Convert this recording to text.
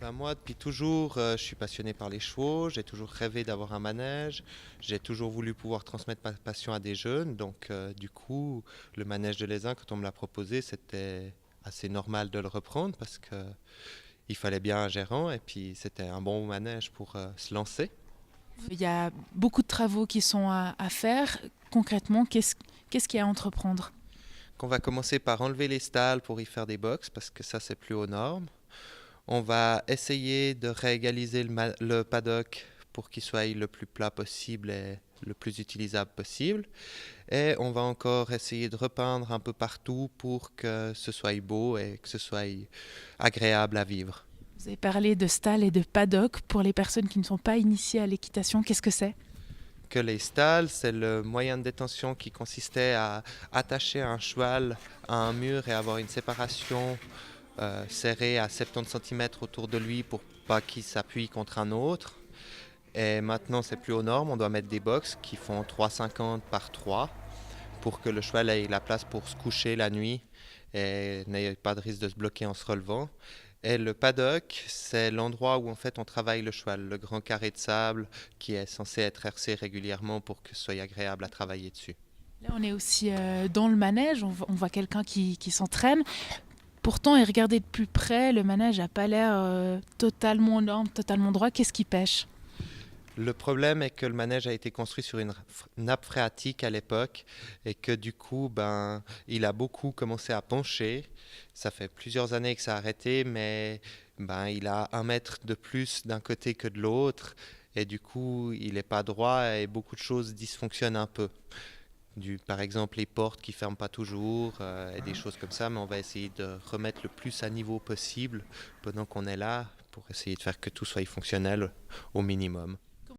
Ben moi, depuis toujours, je suis passionné par les chevaux, j'ai toujours rêvé d'avoir un manège, j'ai toujours voulu pouvoir transmettre ma passion à des jeunes, donc du coup, le manège de l'Aisin, quand on me l'a proposé, c'était assez normal de le reprendre parce que il fallait bien un gérant et puis c'était un bon manège pour se lancer. Il y a beaucoup de travaux qui sont à faire. Concrètement, qu'est-ce qu'il y a à entreprendre? Qu'on va commencer par enlever les stalles pour y faire des box parce que ça c'est plus aux normes. On va essayer de réégaliser le paddock pour qu'il soit le plus plat possible et le plus utilisable possible. Et on va encore essayer de repeindre un peu partout pour que ce soit beau et que ce soit agréable à vivre. Vous avez parlé de stalles et de paddock. Pour les personnes qui ne sont pas initiées à l'équitation, qu'est-ce que c'est? Que les stalles, c'est le moyen de détention qui consistait à attacher un cheval à un mur et avoir une séparation serrée à 70 cm autour de lui pour pas qu'il s'appuie contre un autre. Et maintenant, c'est plus aux normes. On doit mettre des box qui font 3,50 par 3 pour que le cheval ait la place pour se coucher la nuit et n'ait pas de risque de se bloquer en se relevant. Et le paddock, c'est l'endroit où en fait on travaille le cheval, le grand carré de sable qui est censé être hercé régulièrement pour que ce soit agréable à travailler dessus. Là, on est aussi dans le manège. On voit quelqu'un qui s'entraîne. Pourtant, et regarder de plus près, le manège n'a pas l'air totalement en norme, totalement droit. Qu'est-ce qui pêche? Le problème est que le manège a été construit sur une nappe phréatique à l'époque et que du coup, ben, il a beaucoup commencé à pencher. Ça fait plusieurs années que ça a arrêté, mais ben, il a 1 mètre de plus d'un côté que de l'autre et du coup, il n'est pas droit et beaucoup de choses dysfonctionnent un peu. Par exemple, les portes qui ferment pas toujours et des choses comme ça, mais on va essayer de remettre le plus à niveau possible pendant qu'on est là pour essayer de faire que tout soit fonctionnel au minimum.